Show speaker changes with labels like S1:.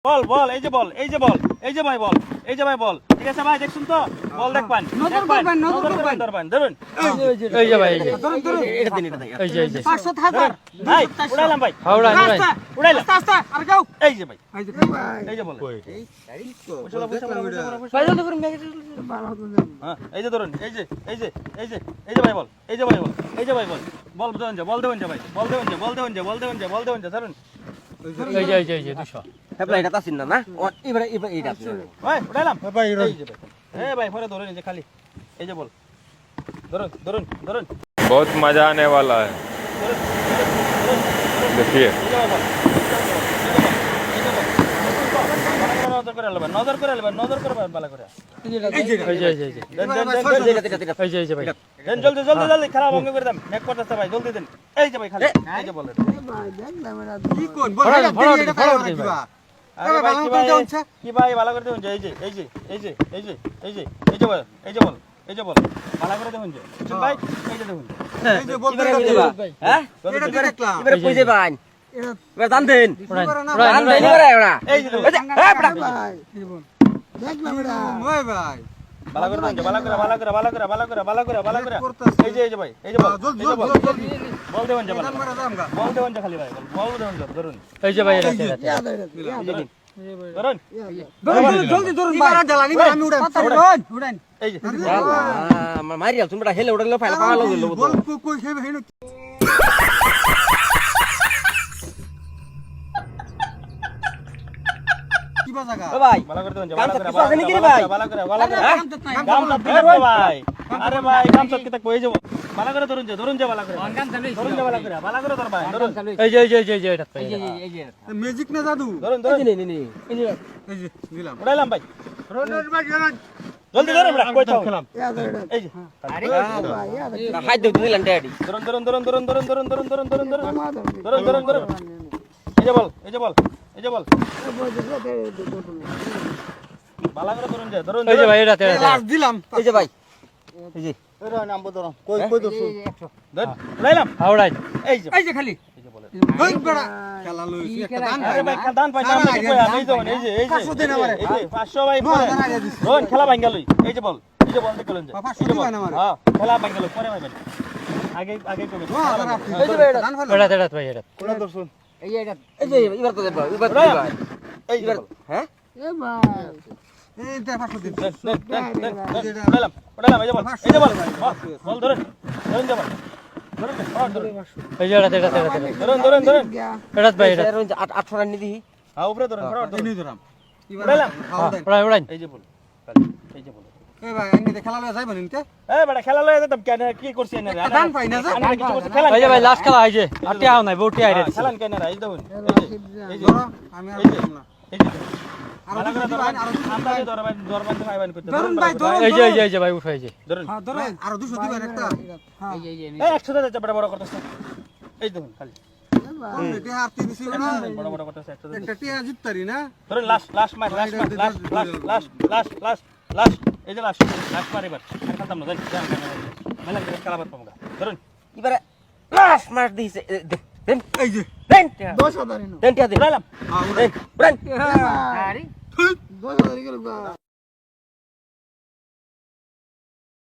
S1: বল বল এই যে বল এই যে বল এই যে ভাই বল এই যে ভাই বল ঠিক আছে ভাই দেখছুন তো বল দেখবেন
S2: নজর করবেন
S1: ধরুন
S3: এই যে ভাই এই যে
S2: এটা দিন এটা
S3: এই যে
S2: 500 হাজার
S1: ভাই উড়াইলাম ভাই
S3: হাওড়া ভাই
S1: উড়াইলাম
S2: আস্তে আর যাও
S1: এই যে ভাই
S2: এই যে
S1: এই যে বল
S3: ভাই
S2: জলদি করুন
S1: হ্যাঁ এই যে ধরুন এই যে এই যে এই যে এই যে ভাই বল এই যে ভাই বল এই যে ভাই বল বল দেন যে বল দেন যে ভাই বল দেন যে বল দেন যে বল দেন যে বল দেন যে ধরুন
S3: এই যে 200
S4: হেবলা এটা তাসিন না এবারে এটা
S1: ভাই উড়াইলাম ভাই এই যে ভাই ভাই পরে ধরুন এই যে খালি এই যে বল ধরুন ধরুন ধরুন
S5: बहुत मजा आने वाला है देखिए
S1: নজর করে নেবেন নজর করে ভালো করে
S3: এই যে ভাই
S1: দেন জলদি জলদি জলদি খারাপ ভঙ্গ করে দেন এক করতেছে ভাই জলদি দেন এই যে ভাই খালি এই যে বলেন
S2: কি কোন বল এটা
S1: আরে ভাই কি ভাই ভালো করে দেন এই যে এই যে এই যে এই যে এই যে এই যে বল এই যে বল এই যে বল ভালো করে দেন যে বুঝছেন ভাই এই যে দেখুন
S2: এই যে বল
S4: হ্যাঁ
S2: এটা দেখলাম
S4: এবারে কইছে ভাই এবারে দান দেন দান দেন এবারে ওরা
S1: এই যে
S4: হ্যাঁ
S2: দেখলাম এটা ওই ভাই
S1: ভালো করে দেন ভালো করে ভালো করে ভালো করে ভালো করে ভালো করে ভালো করে এই যে ভাই এই যে বল এই যে বল বল দেন যে বল দেন যে খালি ভাই বল দেন যে ধরুন
S3: এই যে ভাই এটা
S1: ধরুন
S2: জলদি ধরুন ভাই জ্বালানি আমি উড়ান
S1: এই যে
S4: আমার মারিয়াল তোমরা হেলে উড়ালো ফাইল পাওয়া লাগলো
S2: বল কই খেবে হেন কি বাজাগা
S4: ও ভাই
S1: ভালো করে দেন যে
S4: কাম
S1: ভালো
S4: তো
S1: করে
S4: কিছু আছে নাকি রে ভাই
S1: ভালো করে ভালো করে
S2: কাম তো
S1: ভাই আরে ভাই কাম সব কিতা কই যাব ভালো করে ধরুন যে ভালো করে ধরুন যে ভালো করে ধর ভাই ধরুন
S3: এই যে এটা
S2: ম্যাজিক না জাদু
S1: ধরুন ধরুন
S4: নে নে নে
S2: এই যে দিলাম
S1: উড়াইলাম ভাই
S2: রনের ভাই
S1: জলদি ধরুন বড় কই চাও এই যে
S4: হাই দেউ দিলাম ড্যাডি
S1: ধরুন ধরুন ধরুন ধরুন ধরুন ধরুন ধরুন ধরুন ধরুন ধরুন ধরুন ধরুন এই যে বল এই যে বল এই যে বল ভালো করে ধরুন যে ধরুন
S3: এই যে ভাই এটা
S2: লাস্ট দিলাম
S4: এই যে ভাই এই যে
S2: এর নাম ধরো কই দছু
S1: ধর উড়াইলাম
S3: হাওড়া
S1: এই যে
S2: এই যে খালি
S1: এই যে বলে
S2: হই বড়া খেলা লইছি একটা দান
S1: আরে ভাই দান পাইতাম না কই আমি তো এই যে
S2: 500 দিন আমারে।
S1: এই যে 500 ভাই পরে রোন খেলা ভাঙা লই এই যে বল দেখলেন যে
S2: 500 দিবেন আমারে।
S1: হ্যাঁ খেলা ভাঙা লই পরে ভাই আগে আগে কবে
S2: এই যে দান ফেলো
S3: এটা ভাই এটা
S2: কোলা দছুন
S4: এই যে এবার তো দেব এবার তো ভাই
S1: এই যে
S4: হ্যাঁ
S2: এই দে 500 দিন
S1: উড়াইলাম এই যে বল এই যে বল বল ধরুন ধরুন যে বল ধরুন
S3: এই যে এটা
S1: ধরুন ধরুন ধরুন
S3: এটা ভাই এটা
S4: 800 রান নিদি
S1: হ্যাঁ উপরে ধরুন
S2: দিনই ধরাম
S1: উড়াইলাম
S3: উড়ান
S1: এই যে বল এই যে বল
S2: এই ভাই আমি খেলা লই যাইব নিতে
S1: এই বড় খেলা লয়ে যেতাম কেন কি করছিস না রে
S2: দান পাই না যে
S1: আমি কিছু করছি খেলা
S3: এই যে ভাই লাস্ট খেলা এই যে আটে আও নাই বউটি আইরে
S1: খেলান কেন রে এই দেখুন এই যে
S2: ধরো আমি আর করব না
S1: এই যে ভালো করে ধরবেন আমরা যে ধরবেন ভাইবান করতে
S2: ধরুন ভাই ধরুন
S3: এই যে ভাই উঠাই যে
S1: ধরুন
S2: হ্যাঁ ধরো আর 200 দিবেন একটা হ্যাঁ
S1: এই 100 দে বড় বড় করতেছ এই দেখুন খালি
S2: এটা আর 300 না
S1: বড় বড় করতেছ 100
S2: একটা টিয়া জিততারি না
S1: ধরুন লাস্ট মার লাস্ট এই যে লাস্ট মার এবার আর খেলতাম না যাই মেলা করে খেলাবার পাবো ধরুন
S4: এবারে লাস্ট মার দিছে দেন
S2: এই যে
S4: দেন
S2: 10,000
S4: দেন টিয়া দেন
S1: উড়াইলাম
S2: হ্যাঁ
S4: দেন
S2: আরে 10,000 গেল